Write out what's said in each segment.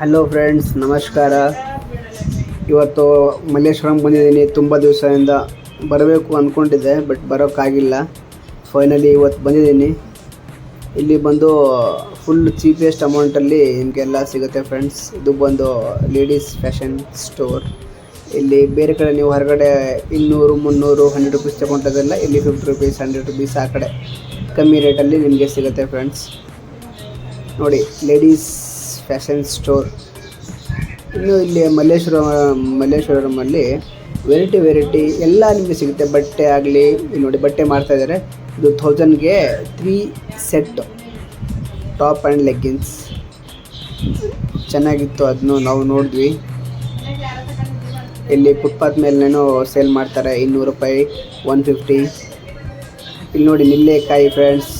Hello friends, ನಮಸ್ಕಾರ. ಇವತ್ತು ಮಲ್ಲೇಶ್ವರಂ ಬಂದಿದ್ದೀನಿ. ತುಂಬ ದಿವಸದಿಂದ ಬರಬೇಕು ಅಂದ್ಕೊಂಡಿದ್ದೆ, ಬಟ್ ಬರೋಕ್ಕಾಗಿಲ್ಲ. ಫೈನಲಿ ಇವತ್ತು ಬಂದಿದ್ದೀನಿ. ಇಲ್ಲಿ ಬಂದು ಫುಲ್ ಚೀಪೆಸ್ಟ್ ಅಮೌಂಟಲ್ಲಿ ನಿಮಗೆಲ್ಲ ಸಿಗುತ್ತೆ ಫ್ರೆಂಡ್ಸ್. ಇದು ಬಂದು ಲೇಡೀಸ್ ಫ್ಯಾಷನ್ ಸ್ಟೋರ್. ಇಲ್ಲಿ ಬೇರೆ ಕಡೆ ನೀವು ಹೊರಗಡೆ 200, 300, 100 ರುಪೀಸ್ ತೊಗೊಂಡದೆಲ್ಲ ಇಲ್ಲಿ 50 ರುಪೀಸ್, 100 ರುಪೀಸ್ ಆ ಕಡೆ ಕಮ್ಮಿ ರೇಟಲ್ಲಿ ನಿಮಗೆ ಸಿಗುತ್ತೆ ಫ್ರೆಂಡ್ಸ್. ನೋಡಿ, ಫ್ಯಾಷನ್ ಸ್ಟೋರ್. ಇನ್ನು ಇಲ್ಲಿ ಮಲ್ಲೇಶ್ವರಮಲ್ಲಿ ವೆರೈಟಿ ಎಲ್ಲ ನಿಮಗೆ ಸಿಗುತ್ತೆ. ಬಟ್ಟೆ ಆಗಲಿ, ಇಲ್ಲಿ ನೋಡಿ ಬಟ್ಟೆ ಮಾಡ್ತಾಯಿದ್ದಾರೆ. ಇದು 1000ಗೆ 3 ಸೆಟ್ ಟಾಪ್ ಆ್ಯಂಡ್ ಲೆಗ್ಗಿನ್ಸ್ ಚೆನ್ನಾಗಿತ್ತು. ಅದನ್ನು ನಾವು ನೋಡಿದ್ವಿ. ಇಲ್ಲಿ ಫುಟ್ಪಾತ್ ಮೇಲೇನೋ ಸೇಲ್ ಮಾಡ್ತಾರೆ. 200 ರೂಪಾಯಿ, 150. ಇಲ್ಲಿ ನೋಡಿ ನಿಲ್ಲೆಕಾಯಿ ಫ್ರೆಂಡ್ಸ್.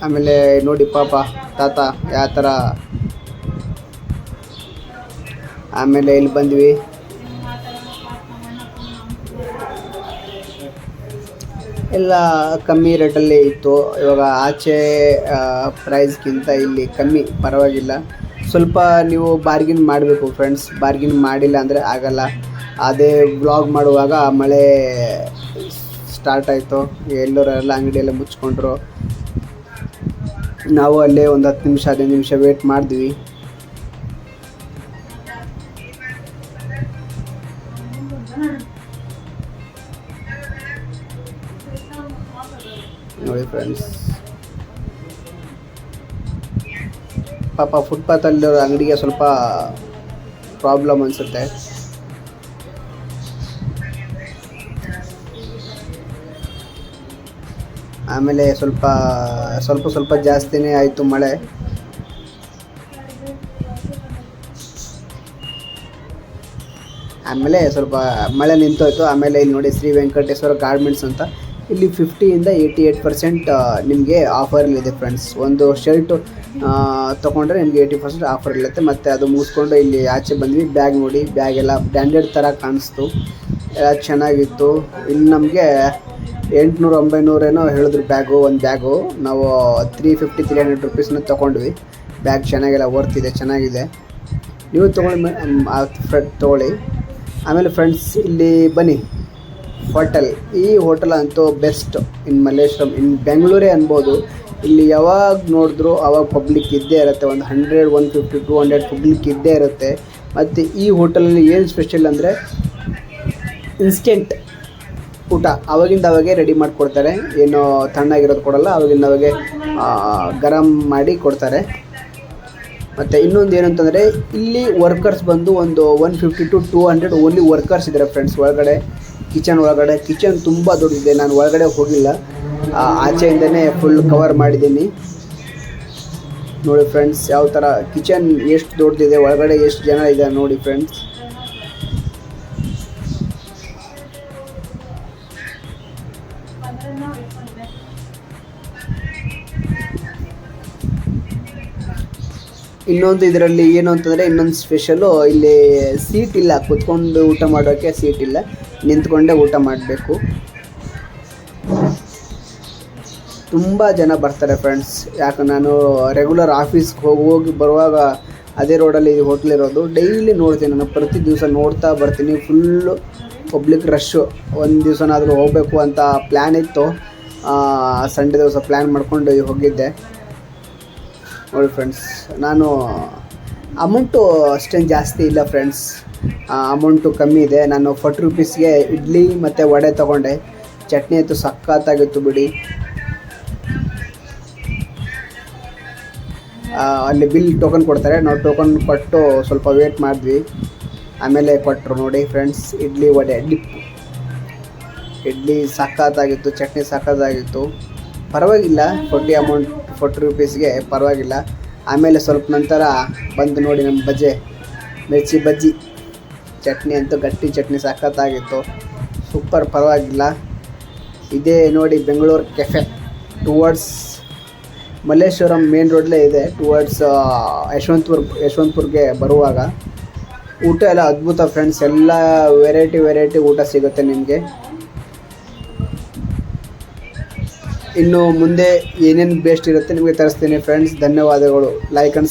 ಆಮೇಲೆ ನೋಡಿ ಪಾಪ ತಾತ ಯಾವ ಥರ. ಆಮೇಲೆ ಇಲ್ಲಿ ಬಂದ್ವಿ. ಎಲ್ಲ ಕಮ್ಮಿ ರೇಟಲ್ಲಿ ಇತ್ತು. ಇವಾಗ ಆಚೆ ಪ್ರೈಸ್ಗಿಂತ ಇಲ್ಲಿ ಕಮ್ಮಿ, ಪರವಾಗಿಲ್ಲ. ಸ್ವಲ್ಪ ನೀವು ಬಾರ್ಗಿನ್ ಮಾಡಬೇಕು ಫ್ರೆಂಡ್ಸ್. ಬಾರ್ಗಿನ್ ಮಾಡಿಲ್ಲ ಅಂದರೆ ಆಗಲ್ಲ. ಅದೇ ವ್ಲಾಗ್ ಮಾಡುವಾಗ ಮಳೆ ಸ್ಟಾರ್ಟ್ ಆಯಿತು. ಎಲ್ಲರೆಲ್ಲ ಅಂಗಡಿಯೆಲ್ಲ ಮುಚ್ಕೊಂಡ್ರು. ನಾವು ಅಲ್ಲೇ ಒಂದು 10 ನಿಮಿಷ 15 ನಿಮಿಷ ವೇಟ್ ಮಾಡಿದ್ವಿ. ನೋಡಿ ಫ್ರೆಂಡ್ಸ್, ಪಾಪ ಫುಟ್ಪಾತಲ್ಲಿ ಅಂಗಡಿಗೆ ಸ್ವಲ್ಪ ಪ್ರಾಬ್ಲಮ್ ಅನಿಸುತ್ತೆ. ಆಮೇಲೆ ಸ್ವಲ್ಪ ಜಾಸ್ತಿನೇ ಆಯಿತು ಮಳೆ. ಆಮೇಲೆ ಸ್ವಲ್ಪ ಮಳೆ ನಿಂತೋಯ್ತು. ಆಮೇಲೆ ಇಲ್ಲಿ ನೋಡಿ ಶ್ರೀ ವೆಂಕಟೇಶ್ವರ ಗಾರ್ಮೆಂಟ್ಸ್ ಅಂತ. ಇಲ್ಲಿ 50ಇಂದ 88% ನಿಮಗೆ ಆಫರಲ್ಲಿದೆ ಫ್ರೆಂಡ್ಸ್. ಒಂದು ಶರ್ಟು ತೊಗೊಂಡ್ರೆ ನಿಮಗೆ 80% ಆಫರ್ ಇರುತ್ತೆ. ಮತ್ತು ಅದು ಮುಗಿಸ್ಕೊಂಡು ಇಲ್ಲಿ ಆಚೆ ಬಂದ್ವಿ. ಬ್ಯಾಗ್ ನೋಡಿ, ಬ್ಯಾಗ್ ಎಲ್ಲ ಬ್ರ್ಯಾಂಡೆಡ್ ಥರ ಕಾಣಿಸ್ತು. ಎಲ್ಲ ಚೆನ್ನಾಗಿತ್ತು. ಇಲ್ಲಿ ನಮಗೆ 800-900 ಏನೋ ಹೇಳಿದ್ರು ಒಂದು ಬ್ಯಾಗು. ನಾವು 350-300 ರುಪೀಸ್ನ ತೊಗೊಂಡ್ವಿ. ಬ್ಯಾಗ್ ಚೆನ್ನಾಗಿಲ್ಲ, ವರ್ತಿದೆ, ಚೆನ್ನಾಗಿದೆ. ನೀವು ತೊಗೊಳ್ಳಿ. ಆಮೇಲೆ ಫ್ರೆಂಡ್ಸ್ ಇಲ್ಲಿ ಬನ್ನಿ, ಹೋಟೆಲ್. ಈ ಹೋಟೆಲ್ ಅಂತೂ ಬೆಸ್ಟ್ ಇನ್ ಮಲ್ಲೇಶ್ವರಂ, ಇನ್ ಬೆಂಗಳೂರೇ ಅನ್ಬೋದು. ಇಲ್ಲಿ ಯಾವಾಗ ನೋಡಿದ್ರು ಆವಾಗ ಪಬ್ಲಿಕ್ ಇದ್ದೇ ಇರುತ್ತೆ. ಒಂದು 100, 150, 200 ಪಬ್ಲಿಕ್ ಇದ್ದೇ ಇರುತ್ತೆ. ಮತ್ತು ಈ ಹೋಟೆಲಲ್ಲಿ ಏನು ಸ್ಪೆಷಲ್ ಅಂದರೆ ಇನ್ಸ್ಟೆಂಟ್ ಊಟ ಆವಾಗಿಂದ ಅವಾಗೆ ರೆಡಿ ಮಾಡಿಕೊಡ್ತಾರೆ. ಏನು ತಣ್ಣಗಿರೋದು ಕೊಡಲ್ಲ, ಆವಾಗಿಂದ ಅವಾಗೆ ಗರಂ ಮಾಡಿ ಕೊಡ್ತಾರೆ. ಮತ್ತು ಇನ್ನೊಂದು ಏನು ಅಂತಂದರೆ ಇಲ್ಲಿ ವರ್ಕರ್ಸ್ ಬಂದು ಒಂದು 150 to 200 ಓನ್ಲಿ ವರ್ಕರ್ಸ್ ಇದ್ದಾರೆ ಫ್ರೆಂಡ್ಸ್. ಕಿಚನ್ ತುಂಬ ದೊಡ್ಡದಿದೆ. ನಾನು ಒಳಗಡೆ ಹೋಗಿಲ್ಲ, ಆಚೆಯಿಂದನೇ ಫುಲ್ ಕವರ್ ಮಾಡಿದ್ದೀನಿ. ನೋಡಿ ಫ್ರೆಂಡ್ಸ್, ಯಾವ ಥರ ಕಿಚನ್ ಎಷ್ಟು ದೊಡ್ಡದಿದೆ, ಒಳಗಡೆ ಎಷ್ಟು ಜನ ಇದೆ ನೋಡಿ ಫ್ರೆಂಡ್ಸ್. ಇನ್ನೊಂದು ಇದರಲ್ಲಿ ಏನು ಅಂತಂದರೆ, ಇನ್ನೊಂದು ಸ್ಪೆಷಲು, ಇಲ್ಲಿ ಸೀಟ್ ಇಲ್ಲ. ಕೂತ್ಕೊಂಡು ಊಟ ಮಾಡೋಕ್ಕೆ ಸೀಟ್ ಇಲ್ಲ, ನಿಂತ್ಕೊಂಡೇ ಊಟ ಮಾಡಬೇಕು. ತುಂಬ ಜನ ಬರ್ತಾರೆ ಫ್ರೆಂಡ್ಸ್. ಯಾಕೆ ನಾನು ರೆಗ್ಯುಲರ್ ಆಫೀಸ್ಗೆ ಹೋಗಿ ಬರುವಾಗ ಅದೇ ರೋಡಲ್ಲಿ ಹೋಟ್ಲ್ ಇರೋದು. ಡೈಲಿ ನೋಡ್ತೀನಿ, ನಾನು ಪ್ರತಿ ದಿವಸ ನೋಡ್ತಾ ಬರ್ತೀನಿ. Full public rush. ಒಂದು ದಿವಸನಾದರೂ ಹೋಗಬೇಕು ಅಂತ ಪ್ಲ್ಯಾನ್ ಇತ್ತು. ಸಂಡೇ ದಿವಸ ಪ್ಲ್ಯಾನ್ ಮಾಡ್ಕೊಂಡು ಹೋಗಿದ್ದೆ. ನೋಡಿ ಫ್ರೆಂಡ್ಸ್, ನಾನು ಅಮೌಂಟು ಅಷ್ಟೇನು ಜಾಸ್ತಿ ಇಲ್ಲ ಫ್ರೆಂಡ್ಸ್, ಅಮೌಂಟು ಕಮ್ಮಿ ಇದೆ. ನಾನು 40 ರುಪೀಸ್ಗೆ ಇಡ್ಲಿ ಮತ್ತು ವಡೆ ತೊಗೊಂಡೆ. ಚಟ್ನಿ ಅಂತೂ ಸಖತ್ತಾಗಿತ್ತು ಬಿಡಿ. ಅಲ್ಲಿ ಬಿಲ್ ಟೋಕನ್ ಕೊಡ್ತಾರೆ. ನಾವು ಟೋಕನ್ ಕೊಟ್ಟು ಸ್ವಲ್ಪ ವೇಟ್ ಮಾಡಿದ್ವಿ. ಆಮೇಲೆ ಕೊಟ್ಟರು. ನೋಡಿ ಫ್ರೆಂಡ್ಸ್, ಇಡ್ಲಿ ವಡೆ ಡಿಪ್. ಇಡ್ಲಿ ಸಖತ್ತಾಗಿತ್ತು, ಚಟ್ನಿ ಸಖತ್ತಾಗಿತ್ತು. ಪರವಾಗಿಲ್ಲ, 40 ರುಪೀಸ್ಗೆ ಪರವಾಗಿಲ್ಲ. ಆಮೇಲೆ ಸ್ವಲ್ಪ ನಂತರ ಬಂದು ನೋಡಿ ನಮ್ಮ ಮಿರ್ಚಿ ಬಜ್ಜಿ. ಚಟ್ನಿ ಅಂತೂ ಗಟ್ಟಿ ಚಟ್ನಿ ಸಖತ್ತಾಗಿತ್ತು, ಸೂಪರ್, ಪರವಾಗಿಲ್ಲ. ಇದೇ ನೋಡಿ Bengaluru cafe. Towards Malleshwaram main ರೋಡ್ಲೇ ಇದೆ. ಟುವರ್ಡ್ಸ್ ಯಶವಂತಪುರ್ಗೆ ಬರುವಾಗ ಊಟ ಎಲ್ಲ ಅದ್ಭುತ ಫ್ರೆಂಡ್ಸ್. ಎಲ್ಲ ವೆರೈಟಿ ಊಟ ಸಿಗುತ್ತೆ ನಿಮಗೆ. ಇನ್ನು ಮುಂದೆ ಏನೇನು ಬೆಸ್ಟ್ ಇರುತ್ತೆ ನಿಮಗೆ ತರಿಸ್ತೀನಿ ಫ್ರೆಂಡ್ಸ್. ಧನ್ಯವಾದಗಳು. Like and